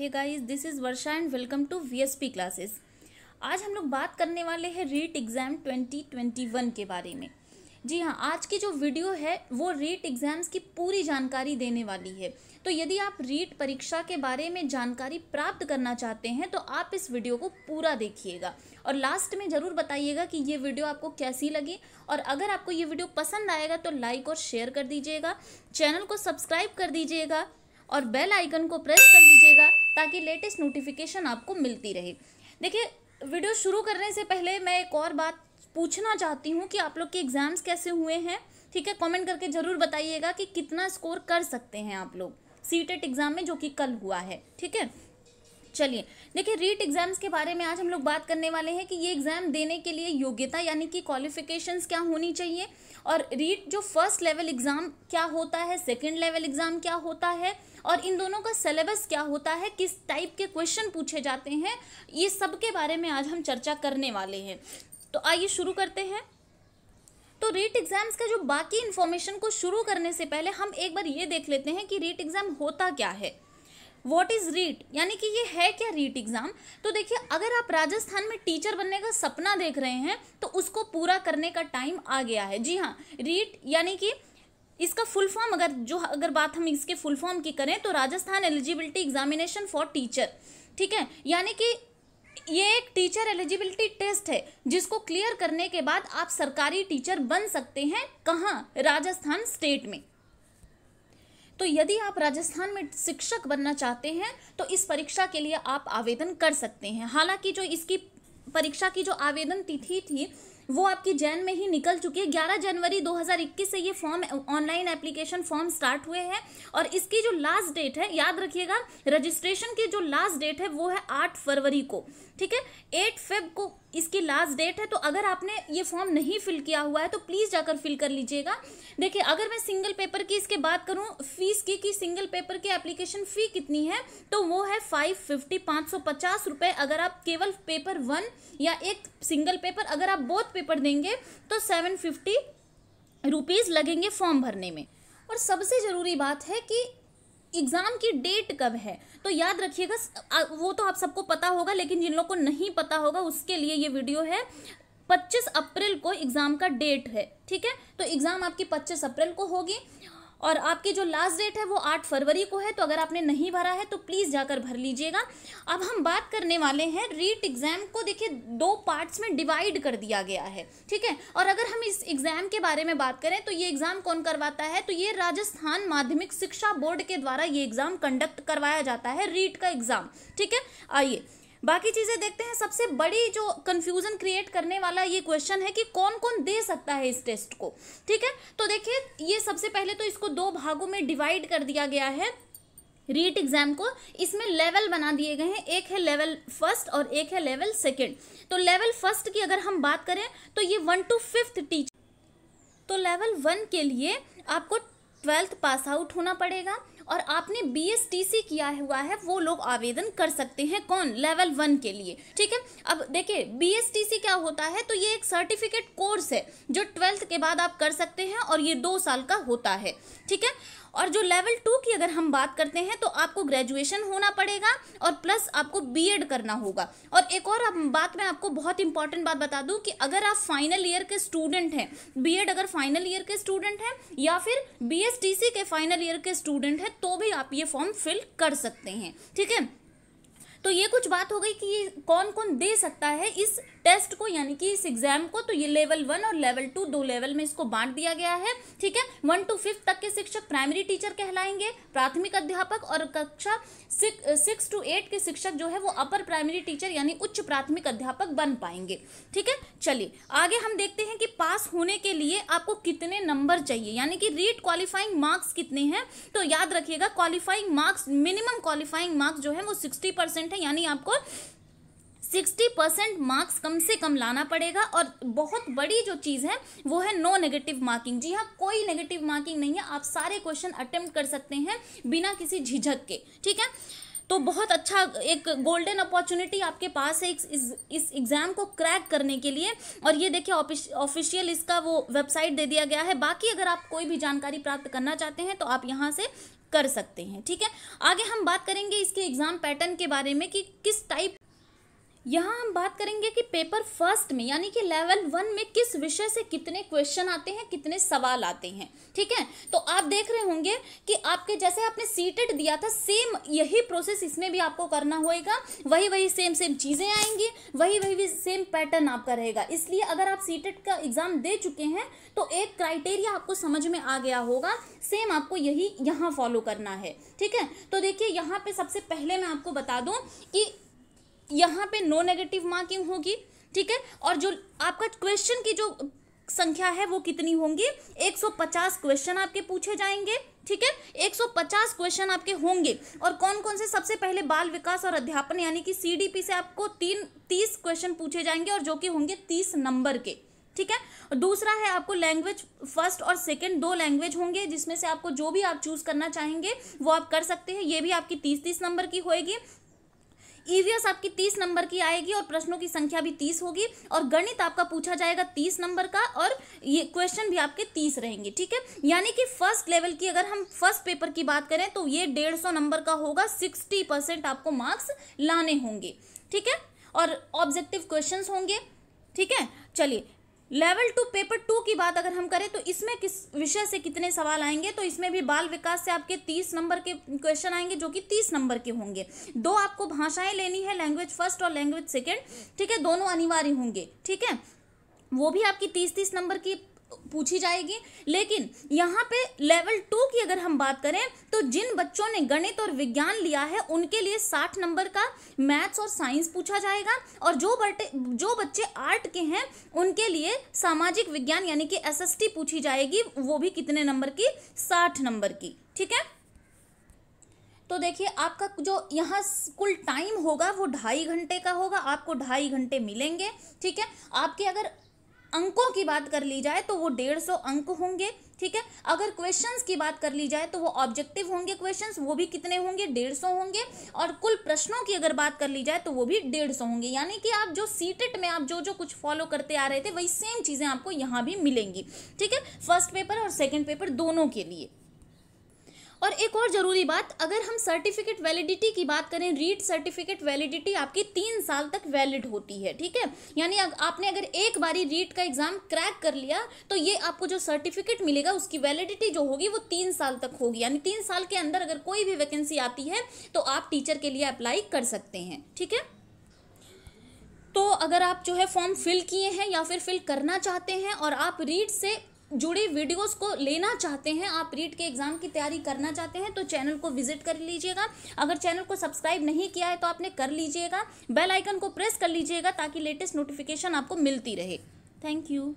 Hey guys, this is Varsha and welcome to VSP classes. आज हम लोग बात करने वाले हैं रीट एग्ज़ाम 2021 के बारे में। जी हाँ, आज की जो वीडियो है वो रीट एग्ज़ाम्स की पूरी जानकारी देने वाली है। तो यदि आप रीट परीक्षा के बारे में जानकारी प्राप्त करना चाहते हैं तो आप इस वीडियो को पूरा देखिएगा और लास्ट में ज़रूर बताइएगा कि ये वीडियो आपको कैसी लगी। और अगर आपको ये वीडियो पसंद आएगा तो लाइक और शेयर कर दीजिएगा, चैनल को सब्सक्राइब कर दीजिएगा और बेल आइकन को प्रेस कर लीजिएगा ताकि लेटेस्ट नोटिफिकेशन आपको मिलती रहे। देखिए, वीडियो शुरू करने से पहले मैं एक और बात पूछना चाहती हूँ कि आप लोग के एग्ज़ाम्स कैसे हुए हैं। ठीक है, कमेंट करके ज़रूर बताइएगा कि कितना स्कोर कर सकते हैं आप लोग सीटेट एग्ज़ाम में जो कि कल हुआ है। ठीक है, चलिए देखिए, रीट एग्ज़ाम्स के बारे में आज हम लोग बात करने वाले हैं कि ये एग्ज़ाम देने के लिए योग्यता यानी कि क्वालिफिकेशंस क्या होनी चाहिए, और रीट जो फर्स्ट लेवल एग्ज़ाम क्या होता है, सेकंड लेवल एग्ज़ाम क्या होता है, और इन दोनों का सिलेबस क्या होता है, किस टाइप के क्वेश्चन पूछे जाते हैं, ये सब के बारे में आज हम चर्चा करने वाले हैं। तो आइए शुरू करते हैं। तो रीट एग्ज़ाम्स का जो बाकी इन्फॉर्मेशन को शुरू करने से पहले हम एक बार ये देख लेते हैं कि रीट एग्ज़ाम होता क्या है। व्हाट इज़ रीट, यानी कि ये है क्या रीट एग्ज़ाम। तो देखिए, अगर आप राजस्थान में टीचर बनने का सपना देख रहे हैं तो उसको पूरा करने का टाइम आ गया है। जी हाँ, रीट यानी कि इसका फुल फॉर्म अगर बात हम इसके फुल फॉर्म की करें तो Rajasthan eligibility examination for teacher. ठीक है, यानी कि ये एक टीचर एलिजिबिलिटी टेस्ट है जिसको क्लियर करने के बाद आप सरकारी टीचर बन सकते हैं। कहाँ? राजस्थान स्टेट में। तो यदि आप राजस्थान में शिक्षक बनना चाहते हैं तो इस परीक्षा के लिए आप आवेदन कर सकते हैं। हालांकि जो इसकी परीक्षा की जो आवेदन तिथि थी वो आपकी जैन में ही निकल चुकी है। 11 जनवरी 2021 से ये form online application form start हुए हैं और इसकी जो लास्ट डेट है, याद रखिएगा, रजिस्ट्रेशन की जो लास्ट डेट है वो है 8 फरवरी को। ठीक है, 8 फेब को इसकी लास्ट डेट है। तो अगर आपने ये फॉर्म नहीं फिल किया हुआ है तो प्लीज़ जाकर फिल कर लीजिएगा। देखिए, अगर मैं सिंगल पेपर की इसके बात करूँ फीस की कि सिंगल पेपर की एप्लीकेशन फ़ी कितनी है, तो वो है 550 रुपये अगर आप केवल पेपर 1 या एक सिंगल पेपर, अगर आप बोथ पेपर देंगे तो 750 रुपीज़ लगेंगे फॉर्म भरने में। और सबसे ज़रूरी बात है कि एग्ज़ाम की डेट कब है, तो याद रखिएगा, वो तो आप सबको पता होगा लेकिन जिन लोगों को नहीं पता होगा उसके लिए ये वीडियो है। 25 अप्रैल को एग्ज़ाम का डेट है। ठीक है, तो एग्ज़ाम आपकी 25 अप्रैल को होगी और आपकी जो लास्ट डेट है वो 8 फरवरी को है। तो अगर आपने नहीं भरा है तो प्लीज़ जाकर भर लीजिएगा। अब हम बात करने वाले हैं रीट एग्ज़ाम को। देखिए, 2 पार्ट्स में डिवाइड कर दिया गया है। ठीक है, और अगर हम इस एग्ज़ाम के बारे में बात करें तो ये एग्ज़ाम कौन करवाता है, तो ये राजस्थान माध्यमिक शिक्षा बोर्ड के द्वारा ये एग्ज़ाम कंडक्ट करवाया जाता है, रीट का एग्ज़ाम। ठीक है, आइए बाकी चीज़ें देखते हैं। सबसे बड़ी जो कंफ्यूजन क्रिएट करने वाला ये क्वेश्चन है कि कौन कौन दे सकता है इस टेस्ट को। ठीक है, तो देखिए, ये सबसे पहले तो इसको 2 भागों में डिवाइड कर दिया गया है रीट एग्जाम को। इसमें लेवल बना दिए गए हैं, एक है लेवल फर्स्ट और एक है लेवल सेकेंड। तो लेवल फर्स्ट की अगर हम बात करें तो ये 1 to 5th टीचर। तो लेवल 1 के लिए आपको 12th पास आउट होना पड़ेगा और आपने BSTC किया हुआ है वो लोग आवेदन कर सकते हैं। कौन? लेवल 1 के लिए। ठीक है, अब देखिए, BSTC क्या होता है, तो ये एक सर्टिफिकेट कोर्स है जो 12th के बाद आप कर सकते हैं और ये 2 साल का होता है। ठीक है, और जो लेवल 2 की अगर हम बात करते हैं तो आपको ग्रेजुएशन होना पड़ेगा और प्लस आपको BEd करना होगा। और एक और बात मैं आपको बहुत इंपॉर्टेंट बात बता दूं कि अगर आप फाइनल ईयर के स्टूडेंट हैं, BEd अगर फाइनल ईयर के स्टूडेंट हैं या फिर BSTC के फाइनल ईयर के स्टूडेंट हैं तो भी आप ये फॉर्म फिल कर सकते हैं। ठीक है, तो ये कुछ बात हो गई कि ये कौन कौन दे सकता है इस टेस्ट को, यानी कि इस एग्जाम को। तो ये लेवल 1 और लेवल 2 2 लेवल में इसको बांट दिया गया है। ठीक है, 1 to 5 तक के शिक्षक प्राइमरी टीचर कहलाएंगे, प्राथमिक अध्यापक, और कक्षा 6 to 8 के शिक्षक जो है वो अपर प्राइमरी टीचर यानी उच्च प्राथमिक अध्यापक बन पाएंगे। ठीक है, चलिए आगे हम देखते हैं कि पास होने के लिए आपको कितने नंबर चाहिए, यानी कि रीट क्वालिफाइंग मार्क्स कितने हैं। तो याद रखिएगा, qualifying marks, minimum qualifying marks जो है वो 60% है, यानी आपको 60% मार्क्स कम से कम लाना पड़ेगा। और बहुत बड़ी जो चीज़ है वो है नो नेगेटिव मार्किंग। जी हाँ, कोई नेगेटिव मार्किंग नहीं है, आप सारे क्वेश्चन अटेम्प्ट कर सकते हैं बिना किसी झिझक के। ठीक है, तो बहुत अच्छा एक गोल्डन अपॉर्चुनिटी आपके पास है इस एग्ज़ाम को क्रैक करने के लिए। और ये देखिए, ऑफिशियल इसका वो वेबसाइट दे दिया गया है। बाकी अगर आप कोई भी जानकारी प्राप्त करना चाहते हैं तो आप यहाँ से कर सकते हैं। ठीक है, आगे हम बात करेंगे इसके एग्जाम पैटर्न के बारे में कि किस टाइप, यहाँ हम बात करेंगे कि पेपर फर्स्ट में यानी कि लेवल 1 में किस विषय से कितने क्वेश्चन आते हैं, कितने सवाल आते हैं। ठीक है, तो आप देख रहे होंगे कि आपके जैसे आपने सीटेड दिया था, सेम यही प्रोसेस इसमें भी आपको करना होगा, वही सेम चीज़ें आएंगी, वही सेम पैटर्न आपका रहेगा। इसलिए अगर आप सीटेड का एग्जाम दे चुके हैं तो एक क्राइटेरिया आपको समझ में आ गया होगा, सेम आपको यही यहाँ फॉलो करना है। ठीक है, तो देखिए यहाँ पे सबसे पहले मैं आपको बता दूं कि यहाँ पे नो नेगेटिव मार्किंग होगी। ठीक है, और जो आपका क्वेश्चन की जो संख्या है वो कितनी होंगी, 150 क्वेश्चन आपके पूछे जाएंगे। ठीक है, 150 क्वेश्चन आपके होंगे। और कौन कौन से, सबसे पहले बाल विकास और अध्यापन यानी कि CDP से आपको 30 क्वेश्चन पूछे जाएंगे और जो कि होंगे 30 नंबर के। ठीक है, और दूसरा है आपको लैंग्वेज फर्स्ट और सेकंड, 2 लैंग्वेज होंगे जिसमें से आपको जो भी आप चूज करना चाहेंगे वो आप कर सकते हैं। ये भी आपकी 30 नंबर की होएगी। EVS आपकी 30 नंबर की आएगी और प्रश्नों की संख्या भी 30 होगी। और गणित आपका पूछा जाएगा 30 नंबर का और ये क्वेश्चन भी आपके 30 रहेंगे। ठीक है, यानी कि फर्स्ट लेवल की अगर हम फर्स्ट पेपर की बात करें तो ये 150 नंबर का होगा, 60% आपको मार्क्स लाने होंगे। ठीक है, और ऑब्जेक्टिव क्वेश्चंस होंगे। ठीक है, चलिए लेवल 2 पेपर 2 की बात अगर हम करें तो इसमें किस विषय से कितने सवाल आएंगे, तो इसमें भी बाल विकास से आपके 30 नंबर के क्वेश्चन आएंगे जो कि 30 नंबर के होंगे। 2 आपको भाषाएं लेनी है, लैंग्वेज फर्स्ट और लैंग्वेज सेकेंड। ठीक है, दोनों अनिवार्य होंगे। ठीक है, वो भी आपकी 30 नंबर की पूछी जाएगी। लेकिन यहाँ पे लेवल 2 की अगर हम बात करें तो जिन बच्चों ने गणित और विज्ञान लिया है उनके लिए 60 नंबर का मैथ्स और साइंस पूछा जाएगा। और जो बच्चे आर्ट के हैं उनके लिए सामाजिक विज्ञान यानी कि SST पूछी जाएगी, वो भी कितने नंबर की, 60 नंबर की। ठीक है, तो देखिए आपका जो यहाँ कुल टाइम होगा वो 2.5 घंटे का होगा, आपको 2.5 घंटे मिलेंगे। ठीक है, आपके अगर अंकों की बात कर ली जाए तो वो 150 अंक होंगे। ठीक है, अगर क्वेश्चंस की बात कर ली जाए तो वो ऑब्जेक्टिव होंगे क्वेश्चंस, वो भी कितने होंगे, 150 होंगे। और कुल प्रश्नों की अगर बात कर ली जाए तो वो भी 150 होंगे। यानी कि आप जो सीटेट में आप जो कुछ फॉलो करते आ रहे थे वही सेम चीज़ें आपको यहाँ भी मिलेंगी। ठीक है, फर्स्ट पेपर और सेकेंड पेपर दोनों के लिए। और एक और ज़रूरी बात, अगर हम सर्टिफिकेट वैलिडिटी की बात करें, रीट सर्टिफिकेट वैलिडिटी आपकी 3 साल तक वैलिड होती है। ठीक है, यानी आपने अगर एक बारी रीट का एग्जाम क्रैक कर लिया तो ये आपको जो सर्टिफिकेट मिलेगा उसकी वैलिडिटी जो होगी वो 3 साल तक होगी। यानी 3 साल के अंदर अगर कोई भी वैकेंसी आती है तो आप टीचर के लिए अप्लाई कर सकते हैं। ठीक है, तो अगर आप जो है फॉर्म फिल किए हैं या फिर फिल करना चाहते हैं और आप रीट से जुड़ी वीडियोस को लेना चाहते हैं, आप रीट के एग्जाम की तैयारी करना चाहते हैं तो चैनल को विजिट कर लीजिएगा। अगर चैनल को सब्सक्राइब नहीं किया है तो आपने कर लीजिएगा, बेल आइकन को प्रेस कर लीजिएगा ताकि लेटेस्ट नोटिफिकेशन आपको मिलती रहे। Thank you.